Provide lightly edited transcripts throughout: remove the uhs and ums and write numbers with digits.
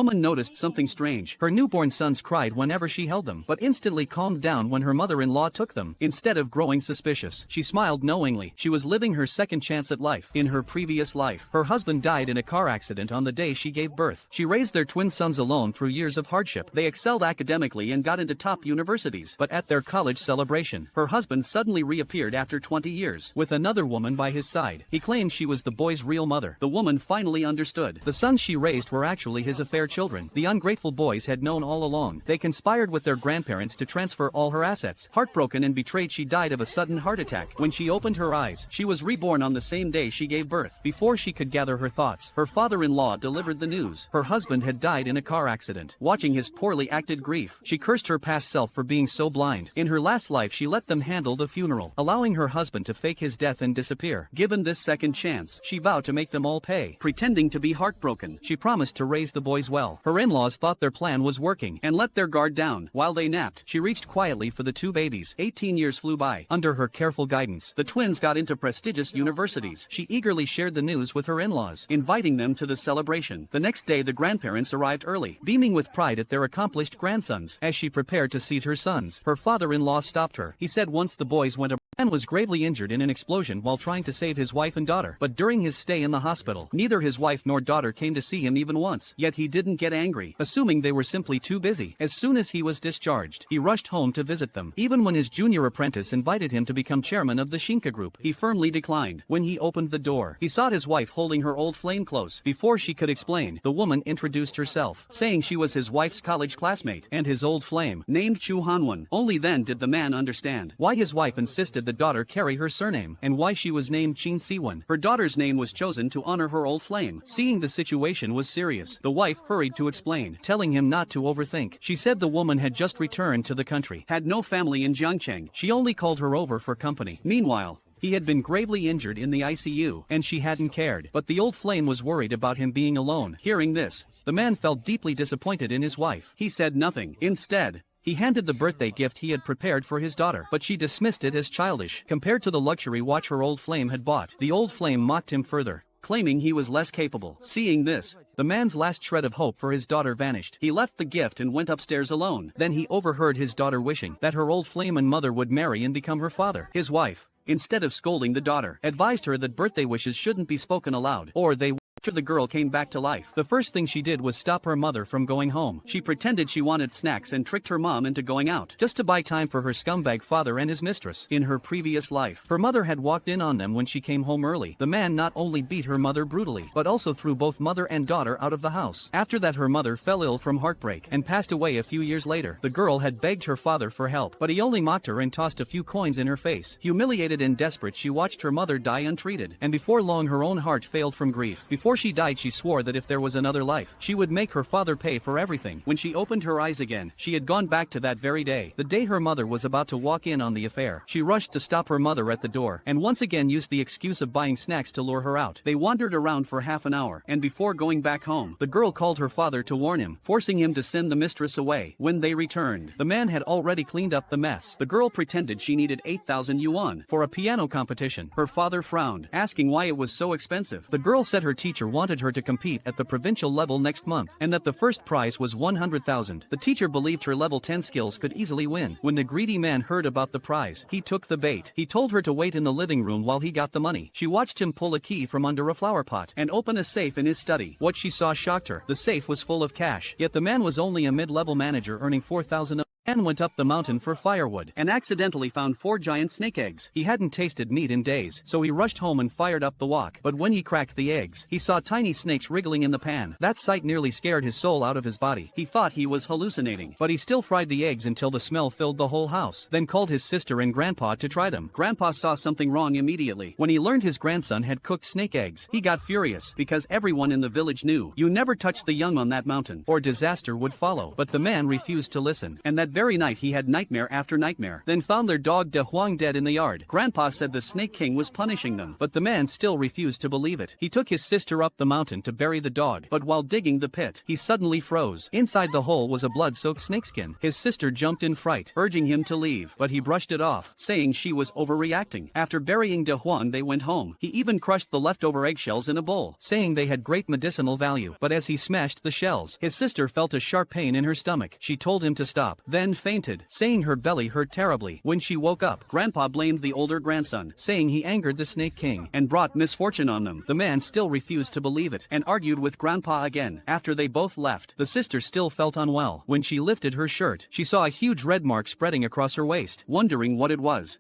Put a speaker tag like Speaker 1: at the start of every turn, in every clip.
Speaker 1: Woman noticed something strange. Her newborn sons cried whenever she held them, but instantly calmed down when her mother-in-law took them. Instead of growing suspicious, she smiled knowingly. She was living her second chance at life. In her previous life, her husband died in a car accident on the day she gave birth. She raised their twin sons alone through years of hardship. They excelled academically and got into top universities. But at their college celebration, her husband suddenly reappeared after 20 years, with another woman by his side. He claimed she was the boy's real mother. The woman finally understood. The sons she raised were actually his affair children. The ungrateful boys had known all along. They conspired with their grandparents to transfer all her assets. Heartbroken and betrayed, she died of a sudden heart attack. When she opened her eyes, she was reborn on the same day she gave birth. Before she could gather her thoughts, her father-in-law delivered the news. Her husband had died in a car accident. Watching his poorly acted grief, she cursed her past self for being so blind. In her last life, she let them handle the funeral, allowing her husband to fake his death and disappear. Given this second chance, she vowed to make them all pay. Pretending to be heartbroken, she promised to raise the boys well. Her in-laws thought their plan was working and let their guard down. While they napped, she reached quietly for the two babies. 18 years flew by. Under her careful guidance, the twins got into prestigious universities. She eagerly shared the news with her in-laws, inviting them to the celebration. The next day, the grandparents arrived early, beaming with pride at their accomplished grandsons. As she prepared to seat her sons, her father-in-law stopped her. He said once the boys went abroad, man was gravely injured in an explosion while trying to save his wife and daughter. But during his stay in the hospital, neither his wife nor daughter came to see him even once. Yet he didn't get angry, assuming they were simply too busy. As soon as he was discharged, he rushed home to visit them. Even when his junior apprentice invited him to become chairman of the Shinka group, he firmly declined. When he opened the door, he saw his wife holding her old flame close. Before she could explain, the woman introduced herself, saying she was his wife's college classmate and his old flame, named Chu Hanwon. Only then did the man understand why his wife insisted the daughter carry her surname, and why she was named Chin Siwon. Her daughter's name was chosen to honor her old flame. Seeing the situation was serious, the wife hurried to explain, telling him not to overthink. She said the woman had just returned to the country, had no family in Jiangcheng. She only called her over for company. Meanwhile, he had been gravely injured in the ICU, and she hadn't cared. But the old flame was worried about him being alone. Hearing this, the man felt deeply disappointed in his wife. He said nothing. Instead, he handed the birthday gift he had prepared for his daughter, but she dismissed it as childish compared to the luxury watch her old flame had bought. The old flame mocked him further, claiming he was less capable. Seeing this, the man's last shred of hope for his daughter vanished. He left the gift and went upstairs alone. Then he overheard his daughter wishing that her old flame and mother would marry and become her father. His wife, instead of scolding the daughter, advised her that birthday wishes shouldn't be spoken aloud, or they After the girl came back to life, the first thing she did was stop her mother from going home. She pretended she wanted snacks and tricked her mom into going out, just to buy time for her scumbag father and his mistress. In her previous life, her mother had walked in on them when she came home early. The man not only beat her mother brutally, but also threw both mother and daughter out of the house. After that, her mother fell ill from heartbreak and passed away a few years later. The girl had begged her father for help, but he only mocked her and tossed a few coins in her face. Humiliated and desperate, she watched her mother die untreated, and before long her own heart failed from grief. Before she died, she swore that if there was another life, she would make her father pay for everything. When she opened her eyes again, she had gone back to that very day, the day her mother was about to walk in on the affair. She rushed to stop her mother at the door, and once again used the excuse of buying snacks to lure her out. They wandered around for half an hour, and before going back home, the girl called her father to warn him, forcing him to send the mistress away. When they returned, the man had already cleaned up the mess. The girl pretended she needed 8,000 yuan for a piano competition. Her father frowned, asking why it was so expensive. The girl said her teacher wanted her to compete at the provincial level next month, and that the first prize was 100,000. The teacher believed her level 10 skills could easily win. When the greedy man heard about the prize, he took the bait. He told her to wait in the living room while he got the money. She watched him pull a key from under a flower pot and open a safe in his study. What she saw shocked her. The safe was full of cash, yet the man was only a mid-level manager earning 4,000. Man went up the mountain for firewood and accidentally found 4 giant snake eggs. He hadn't tasted meat in days, so he rushed home and fired up the wok. But when he cracked the eggs, he saw tiny snakes wriggling in the pan. That sight nearly scared his soul out of his body. He thought he was hallucinating, but he still fried the eggs until the smell filled the whole house, then called his sister and grandpa to try them. Grandpa saw something wrong immediately. When he learned his grandson had cooked snake eggs, he got furious, because everyone in the village knew, you never touch the young on that mountain, or disaster would follow. But the man refused to listen, and that very very night he had nightmare after nightmare. Then found their dog De Huang dead in the yard. Grandpa said the Snake King was punishing them, but the man still refused to believe it. He took his sister up the mountain to bury the dog, but while digging the pit, he suddenly froze. Inside the hole was a blood-soaked snakeskin. His sister jumped in fright, urging him to leave, but he brushed it off, saying she was overreacting. After burying De Huang, they went home. He even crushed the leftover eggshells in a bowl, saying they had great medicinal value. But as he smashed the shells, his sister felt a sharp pain in her stomach. She told him to stop, then fainted, saying her belly hurt terribly. When she woke up, Grandpa blamed the older grandson, saying he angered the Snake King and brought misfortune on them. The man still refused to believe it and argued with Grandpa again. After they both left, the sister still felt unwell. When she lifted her shirt, she saw a huge red mark spreading across her waist, wondering what it was.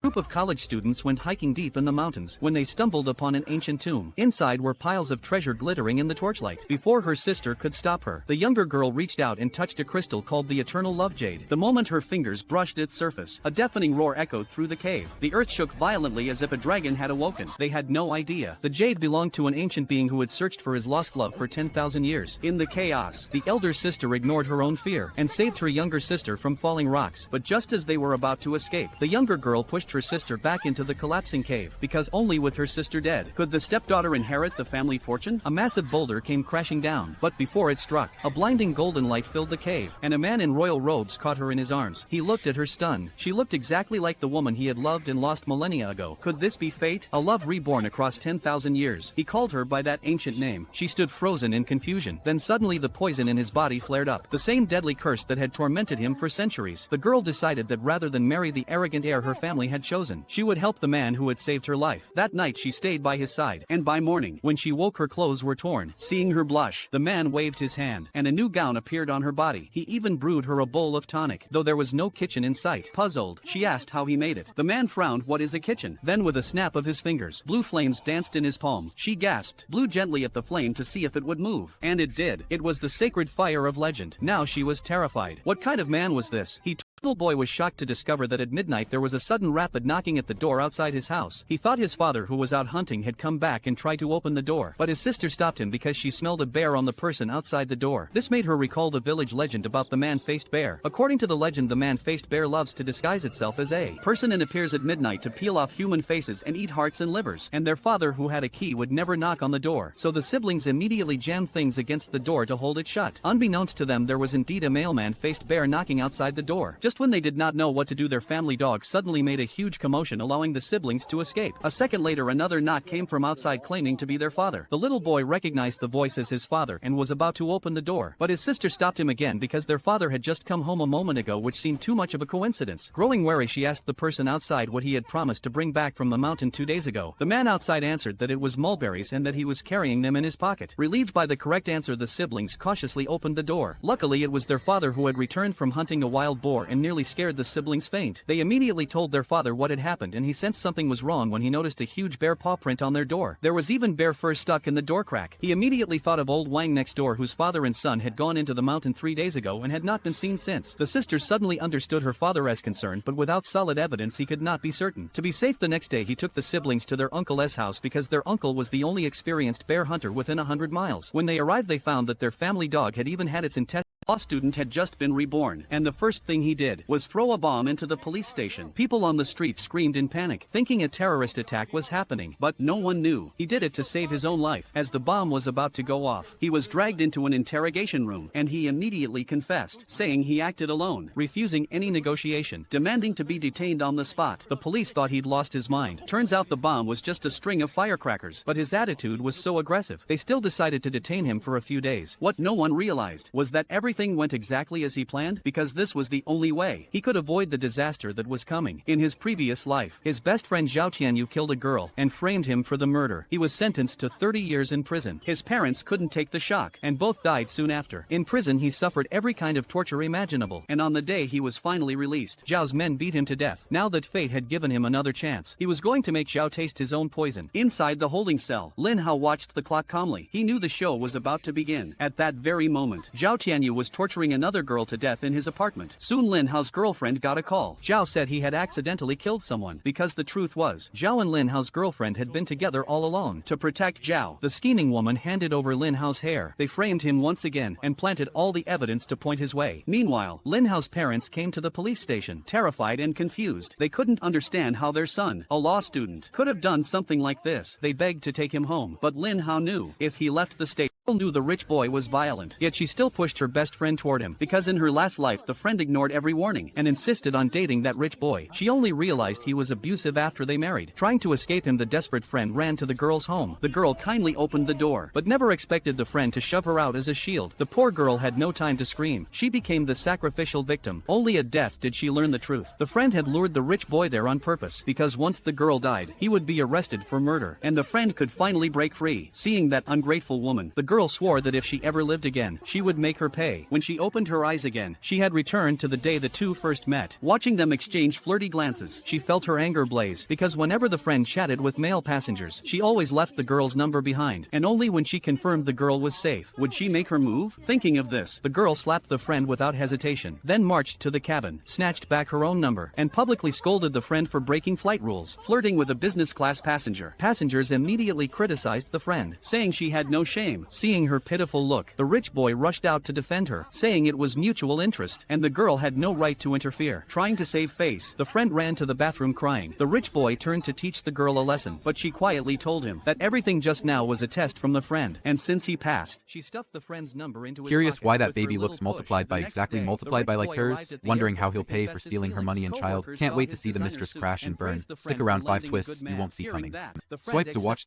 Speaker 1: A group of college students went hiking deep in the mountains when they stumbled upon an ancient tomb. Inside were piles of treasure glittering in the torchlight. Before her sister could stop her, the younger girl reached out and touched a crystal called the Eternal Love Jade. The moment her fingers brushed its surface, a deafening roar echoed through the cave. The earth shook violently as if a dragon had awoken. They had no idea. The jade belonged to an ancient being who had searched for his lost love for 10,000 years. In the chaos, the elder sister ignored her own fear and saved her younger sister from falling rocks. But just as they were about to escape, the younger girl pushed her sister back into the collapsing cave, because only with her sister dead could the stepdaughter inherit the family fortune. A massive boulder came crashing down, but before it struck, a blinding golden light filled the cave, and a man in royal robes caught her in his arms. He looked at her stunned. She looked exactly like the woman he had loved and lost millennia ago. Could this be fate? A love reborn across 10,000 years. He called her by that ancient name. She stood frozen in confusion. Then suddenly the poison in his body flared up, the same deadly curse that had tormented him for centuries. The girl decided that rather than marry the arrogant heir her family had chosen, she would help the man who had saved her life. That night she stayed by his side, and by morning, when she woke, her clothes were torn. Seeing her blush, the man waved his hand, and a new gown appeared on her body. He even brewed her a bowl of tonic, though there was no kitchen in sight. Puzzled, she asked how he made it. The man frowned. What is a kitchen? Then with a snap of his fingers, blue flames danced in his palm. She gasped, blew gently at the flame to see if it would move. And it did. It was the sacred fire of legend. Now she was terrified. What kind of man was this? Little boy was shocked to discover that at midnight there was a sudden rapid knocking at the door outside his house. He thought his father, who was out hunting, had come back and tried to open the door, but his sister stopped him because she smelled a bear on the person outside the door. This made her recall the village legend about the man-faced bear. According to the legend, the man-faced bear loves to disguise itself as a person and appears at midnight to peel off human faces and eat hearts and livers, and their father, who had a key, would never knock on the door, so the siblings immediately jammed things against the door to hold it shut. Unbeknownst to them, there was indeed a male man-faced bear knocking outside the door. Just when they did not know what to do, their family dog suddenly made a huge commotion, allowing the siblings to escape. A second later, another knock came from outside, claiming to be their father. The little boy recognized the voice as his father and was about to open the door, but his sister stopped him again because their father had just come home a moment ago, which seemed too much of a coincidence. Growing wary, she asked the person outside what he had promised to bring back from the mountain 2 days ago. The man outside answered that it was mulberries and that he was carrying them in his pocket. Relieved by the correct answer, the siblings cautiously opened the door. Luckily, it was their father, who had returned from hunting a wild boar and nearly scared the siblings faint. They immediately told their father what had happened, and he sensed something was wrong when he noticed a huge bear paw print on their door. There was even bear fur stuck in the door crack. He immediately thought of old Wang next door, whose father and son had gone into the mountain 3 days ago and had not been seen since. The sister suddenly understood her father as concerned, but without solid evidence he could not be certain. To be safe, the next day he took the siblings to their uncle's house because their uncle was the only experienced bear hunter within 100 miles. When they arrived, they found that their family dog had even had its intestines. Law student had just been reborn, and the first thing he did was throw a bomb into the police station. People on the street screamed in panic, thinking a terrorist attack was happening, but no one knew he did it to save his own life. As the bomb was about to go off, he was dragged into an interrogation room, and he immediately confessed, saying he acted alone, refusing any negotiation, demanding to be detained on the spot. The police thought he'd lost his mind. Turns out the bomb was just a string of firecrackers, but his attitude was so aggressive, they still decided to detain him for a few days. What no one realized was that everything went exactly as he planned, because this was the only way he could avoid the disaster that was coming. In his previous life, his best friend Zhao Tianyu killed a girl and framed him for the murder. He was sentenced to 30 years in prison. His parents couldn't take the shock, and both died soon after. In prison, he suffered every kind of torture imaginable, and on the day he was finally released, Zhao's men beat him to death. Now that fate had given him another chance, he was going to make Zhao taste his own poison. Inside the holding cell, Lin Hao watched the clock calmly. He knew the show was about to begin. At that very moment, Zhao Tianyu was was torturing another girl to death in his apartment. Soon Lin Hao's girlfriend got a call. Zhao said he had accidentally killed someone, because the truth was, Zhao and Lin Hao's girlfriend had been together all along. To protect Zhao, the scheming woman handed over Lin Hao's hair. They framed him once again, and planted all the evidence to point his way. Meanwhile, Lin Hao's parents came to the police station, terrified and confused. They couldn't understand how their son, a law student, could have done something like this. They begged to take him home, but Lin Hao knew, if he left the state, knew the rich boy was violent, yet she still pushed her best friend toward him, because in her last life the friend ignored every warning, and insisted on dating that rich boy. She only realized he was abusive after they married. Trying to escape him, the desperate friend ran to the girl's home. The girl kindly opened the door, but never expected the friend to shove her out as a shield. The poor girl had no time to scream. She became the sacrificial victim. Only at death did she learn the truth. The friend had lured the rich boy there on purpose, because once the girl died, he would be arrested for murder, and the friend could finally break free. Seeing that ungrateful woman, the girl swore that if she ever lived again, she would make her pay. When she opened her eyes again, she had returned to the day the two first met. Watching them exchange flirty glances, she felt her anger blaze, because whenever the friend chatted with male passengers, she always left the girl's number behind, and only when she confirmed the girl was safe, would she make her move. Thinking of this, the girl slapped the friend without hesitation, then marched to the cabin, snatched back her own number, and publicly scolded the friend for breaking flight rules, flirting with a business class passenger. Passengers immediately criticized the friend, saying she had no shame. Seeing her pitiful look, the rich boy rushed out to defend her, saying it was mutual interest, and the girl had no right to interfere. Trying to save face, the friend ran to the bathroom crying. The rich boy turned to teach the girl a lesson, but she quietly told him that everything just now was a test from the friend, and since he passed, she stuffed the friend's number into his
Speaker 2: Curious
Speaker 1: pocket
Speaker 2: why that
Speaker 1: with
Speaker 2: baby
Speaker 1: her
Speaker 2: looks
Speaker 1: little
Speaker 2: multiplied
Speaker 1: push.
Speaker 2: by
Speaker 1: The next
Speaker 2: exactly
Speaker 1: day,
Speaker 2: multiplied
Speaker 1: the
Speaker 2: by
Speaker 1: rich
Speaker 2: like
Speaker 1: boy
Speaker 2: hers,
Speaker 1: arrived at the
Speaker 2: wondering how
Speaker 1: airport
Speaker 2: he'll
Speaker 1: to
Speaker 2: pay for
Speaker 1: confess his
Speaker 2: stealing her
Speaker 1: feelings.
Speaker 2: money and child.
Speaker 1: Co-workers
Speaker 2: Can't
Speaker 1: saw
Speaker 2: wait to
Speaker 1: his
Speaker 2: see the
Speaker 1: designer
Speaker 2: mistress
Speaker 1: suit
Speaker 2: crash and
Speaker 1: and
Speaker 2: burn.
Speaker 1: praised the
Speaker 2: Stick
Speaker 1: friend
Speaker 2: around
Speaker 1: for
Speaker 2: 5
Speaker 1: lending a
Speaker 2: twists,
Speaker 1: good
Speaker 2: you
Speaker 1: man.
Speaker 2: won't see
Speaker 1: Hearing
Speaker 2: coming.
Speaker 1: that, the friend
Speaker 2: Swipe to
Speaker 1: accepted
Speaker 2: watch